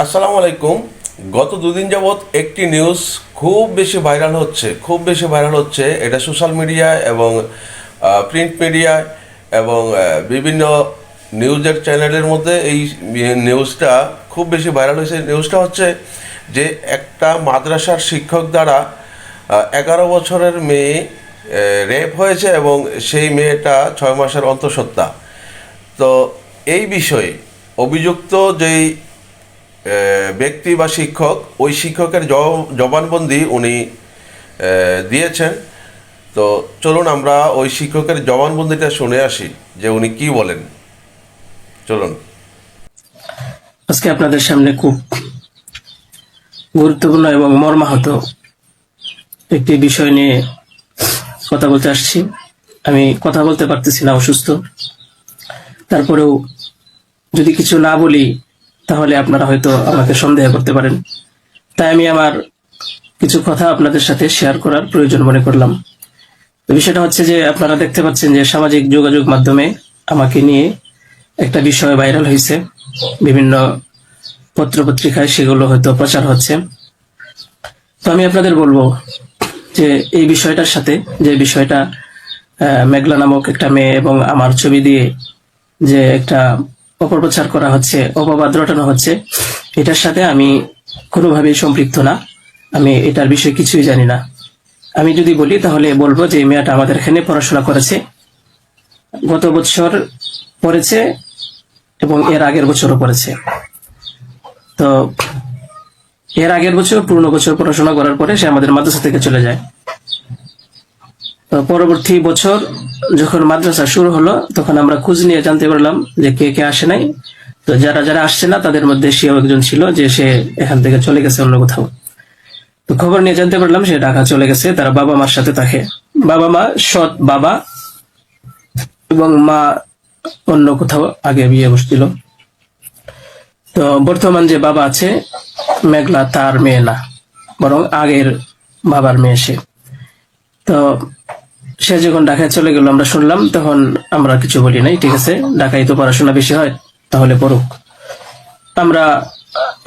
আসসালামু আলাইকুম। গত দুদিন যাবৎ একটি নিউজ খুব বেশি ভাইরাল হচ্ছে। এটা সোশ্যাল মিডিয়ায় এবং প্রিন্ট মিডিয়ায় এবং বিভিন্ন নিউজের চ্যানেলের মধ্যে এই নিউজটা খুব বেশি ভাইরাল হয়েছে। নিউজটা হচ্ছে যে একটা মাদ্রাসার শিক্ষক দ্বারা 11 বছরের মেয়ে রেপ হয়েছে এবং সেই মেয়েটা 6 মাসের অন্তঃসত্ত্বা। তো এই বিষয়ে অভিযুক্ত যেই ব্যক্তি বা শিক্ষক, ওই শিক্ষকের জবানবন্দি উনি দিয়েছেন। তো চলুন আমরা ওই শিক্ষকের জবানবন্দিটা শুনে আসি যে উনি কি বলেন। চলুন। আজকে আপনাদের সামনে খুব গুরুত্বপূর্ণ এবং মর্মাহত একটি বিষয় নিয়ে কথা বলতে আসছি। আমি কথা বলতে পারতেছি না, অসুস্থ। তারপরেও যদি কিছু না বলি তাহলে আপনারা হয়তো আমাকে সন্দেহ করতে পারেন। তাই আমি আমার কিছু কথা আপনাদের সাথে শেয়ার করার প্রয়োজন মনে করলাম। বিষয়টা হচ্ছে যে আপনারা দেখতে পাচ্ছেন যে সামাজিক যোগাযোগ মাধ্যমে আমাকে নিয়ে একটা বিষয় ভাইরাল হয়েছে, বিভিন্ন পত্রপত্রিকায় সেগুলো হয়তো প্রচার হচ্ছে। তো আমি আপনাদের বলবো যে এই বিষয়টার সাথে, যে বিষয়টা মেঘলা নামক একটা মেয়ে এবং আমার ছবি দিয়ে যে একটা অপপ্রচার করা হচ্ছে, অপবাদ রটানো হচ্ছে, এটার সাথে আমি কোনোভাবেই সম্পৃক্ত না। আমি এটার বিষয়ে কিছুই জানি না। আমি যদি বলি তাহলে বলবো যে এই মেয়েটা আমাদের এখানে পড়াশোনা করেছে, গত বছর পড়েছে এবং এর আগের বছরও পড়েছে। তো এর আগের বছর পুরনো বছর পড়াশোনা করার পরে সে আমাদের মাদ্রাসা থেকে চলে যায়। তো পরবর্তী বছর যখন মাদ্রাসা শুরু হলো তখন আমরা খোঁজ নিয়ে জানতে পারলাম যে কে কে আসে নাই। তো যারা যারা আসছে না তাদের মধ্যে সেও একজন ছিল, যে সে এখান থেকে চলে গেছে অন্য কোথাও। তো খবর নিয়ে জানতে পারলাম সে ঢাকা চলে গেছে, তার বাবা মার সাথে থাকে। বাবা মা সৎ বাবা এবং মা অন্য কোথাও আগে বিয়ে বসছিল। তো বর্তমান যে বাবা আছে মেঘলা, তার মেয়ে না, বরং আগের বাবার মেয়ে সে। তো সে যখন ঢাকায় চলে গেল আমরা শুনলাম, তখন আমরা কিছু বলি নাই, ঠিক আছে, ঢাকায় তো পড়াশোনা বেশি হয়, তাহলে পড়ুক। আমরা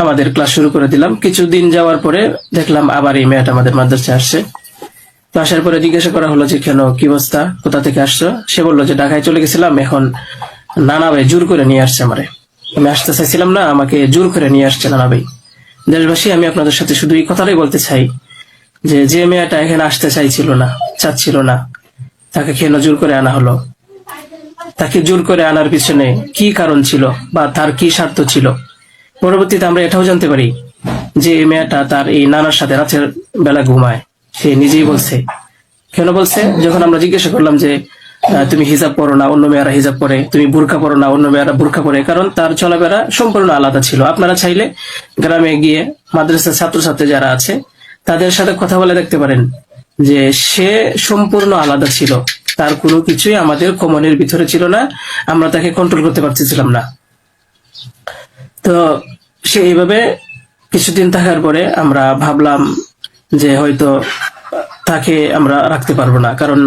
আমাদের ক্লাস শুরু করে দিলাম। কিছুদিন যাওয়ার পরে দেখলাম আবার এই মেয়েটা আমাদের মাদ্রাসায় আসছে। তো আসার পরে জিজ্ঞাসা করা হলো যে কেন, কি অবস্থা, কোথা থেকে আসছো? সে বললো যে ঢাকায় চলে গেছিলাম, এখন নানা ভাই জোর করে নিয়ে আসছে আমারে। আমি আসতে চাইছিলাম না, আমাকে জোর করে নিয়ে আসছে নানা ভাই। দেশবাসী, আমি আপনাদের সাথে শুধু এই কথাটাই বলতে চাই যে যে মেয়েটা এখানে আসতে চাচ্ছিল না, তাকে কেন জোর করে আনা হলো? তাকে জোর করে আনার পিছনে কি কারণ ছিল বা তার কি স্বার্থ ছিল? পরবর্তীতে আমরা এটাও জানতে পারি যে এই মেয়েটা তার এই নানার সাথে রাতের বেলা ঘুমায়। সে নিজেই বলছে। কেন বলছে? যখন আমরা জিজ্ঞাসা করলাম যে তুমি হিজাব পরো না, অন্য মেয়েরা হিজাব পরে, তুমি বুরকা পরো না, অন্য মেয়েরা বুরকা পরে, কারণ তার চলাফেরা সম্পূর্ণ আলাদা ছিল। আপনারা চাইলে গ্রামে গিয়ে মাদ্রাসার ছাত্রছাত্রী যারা আছে তাদের সাথে কথা বলে দেখতে পারেন যে সে সম্পূর্ণ আলাদা ছিল। তার কোনো কিছুই আমাদের কমনের ভিতরে ছিল না, আমরা তাকে কন্ট্রোল করতে পারতেছিলাম না। তো সে এইভাবে কিছুদিন থাকার পরে আমরা ভাবলাম যে হয়তো তাকে আমরা রাখতে পারবো না, কারণ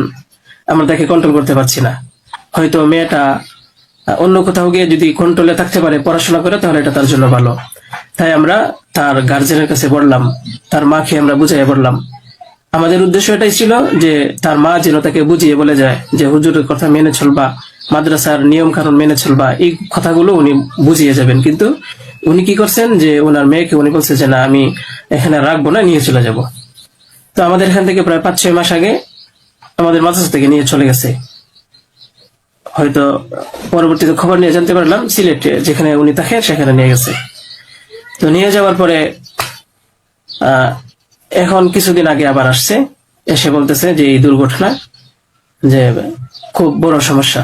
আমরা তাকে কন্ট্রোল করতে পারছি না। হয়তো মেয়েটা অন্য কোথাও গিয়ে যদি কন্ট্রোলে থাকতে পারে, পড়াশোনা করে, তাহলে এটা তার জন্য ভালো। তাই আমরা তার গার্জেনের কাছে বললাম, তার মাকে আমরা বুঝাইয়া বললাম। আমাদের উদ্দেশ্য এটাই ছিল যে তার মা যেন তাকে বুঝিয়ে বলে যায় যে হুজুরের কথা মেনে চলবা, মাদ্রাসার নিয়ম কানুন মেনে চলবা, এই কথাগুলো উনি বুঝিয়ে যাবেন। কিন্তু উনি কি করছেন যে ওনার মেয়েকে উনি বলছে যে না, আমি এখানে রাখবো না, নিয়ে চলে যাব। তো আমাদের এখান থেকে প্রায় 5-6 মাস আগে আমাদের মাদ্রাসা থেকে নিয়ে চলে গেছে। হয়তো পরবর্তীতে খবর নিয়ে জানতে পারলাম সিলেটে যেখানে উনি থাকেন সেখানে নিয়ে গেছে। তো নিয়ে যাওয়ার পরে এখন কিছুদিন আগে আবার আসছে, এসে বলতেছে যে এই দুর্ঘটনা যে খুব বড় সমস্যা।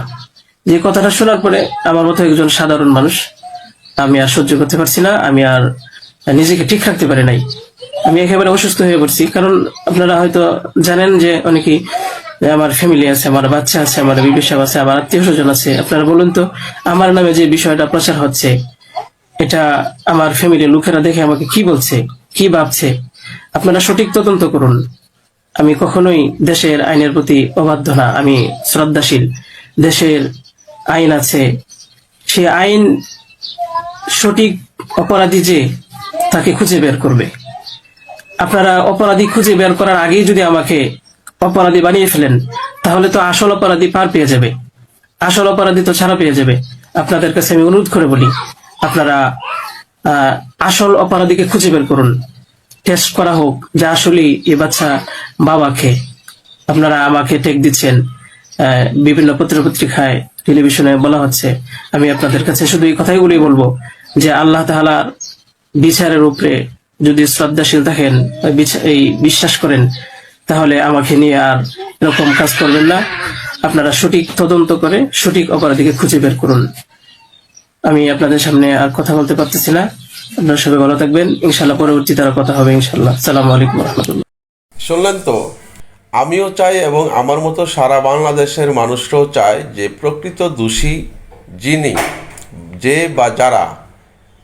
যে কথাটা শোনার পরে আমার মতো একজন সাধারণ মানুষ, আমি আর সহ্য করতে পারছি না, আমি আর নিজেকে ঠিক রাখতে পারি নাই। আমি একেবারে অসুস্থ হয়ে পড়ছি। কারণ আপনারা হয়তো জানেন যে অনেকেই, আমার ফ্যামিলি আছে, আমার বাচ্চা আছে, আমার বিবি সাহেব আছে, আমার আত্মীয় স্বজন আছে। আপনারা বলুন তো, আমার নামে যে বিষয়টা প্রচার হচ্ছে, এটা আমার ফ্যামিলির লোকেরা দেখে আমাকে কি বলছে, কি ভাবছে? আপনারা সঠিক তদন্ত করুন। আমি কখনোই দেশের আইনের প্রতি অবাধ্য না, আমি শ্রদ্ধাশীল। দেশের আইন আছে, সে আইন সঠিক অপরাধী যে তাকে খুঁজে বের করবে। আপনারা অপরাধী খুঁজে বের করার আগেই যদি আমাকে অপরাধী বানিয়ে ফেলেন, তাহলে তো আসল অপরাধী পার পেয়ে যাবে, আসল অপরাধী তো ছাড়া পেয়ে যাবে। আপনাদের কাছে আমি অনুরোধ করে বলি, আপনারা আসল অপরাধীকে খুঁজে বের করুন, টেস্ট করা হোক যে আসলে এই বাচ্চা বাবাকে। আপনারা আমাকে টেক দিচ্ছেন, বিভিন্ন পত্রপত্রিকায় টেলিভিশনে বলা হচ্ছে। আমি আপনাদের কাছে শুধু এই কথাইগুলি বলবো যে আল্লাহ তাআলার বিচারের উপরে যদি শ্রদ্ধাশীল থাকেন, এই বিশ্বাস করেন, তাহলে আমাকে নিয়ে আর এরকম কাজ করবেন না। আপনারা সঠিক তদন্ত করে সঠিক অপরাধীকে খুঁজে বের করুন। আমি আপনাদের সামনে আর কথা বলতে পারতেছি না। আপনারা সবাই ভালো থাকবেন, ইনশাল্লাহ পরবর্তীতে আর কথা হবে ইনশাল্লাহ। আসসালামু আলাইকুম রহমতুল্লাহ। শুনলেন তো, আমিও চাই এবং আমার মতো সারা বাংলাদেশের মানুষরাও চায় যে প্রকৃত দোষী যিনি, যে বা যারা,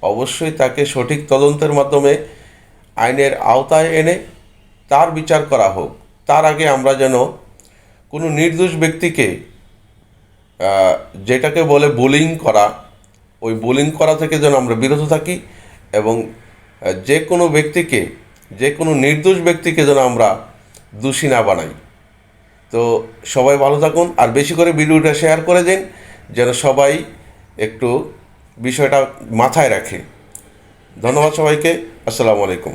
অবশ্যই তাকে সঠিক তদন্তের মাধ্যমে আইনের আওতায় এনে তার বিচার করা হোক। তার আগে আমরা যেন কোনো নির্দোষ ব্যক্তিকে, যেটাকে বলে বুলিং করা, ওই বুলিং করা থেকে যেন আমরা বিরত থাকি এবং যে কোনো ব্যক্তিকে, যে কোনো নির্দোষ ব্যক্তিকে যেন আমরা দোষী না বানাই। তো সবাই ভালো থাকুন, আর বেশি করে ভিডিওটা শেয়ার করে দিন যেন সবাই একটু বিষয়টা মাথায় রাখে। ধন্যবাদ সবাইকে। আসসালামু আলাইকুম।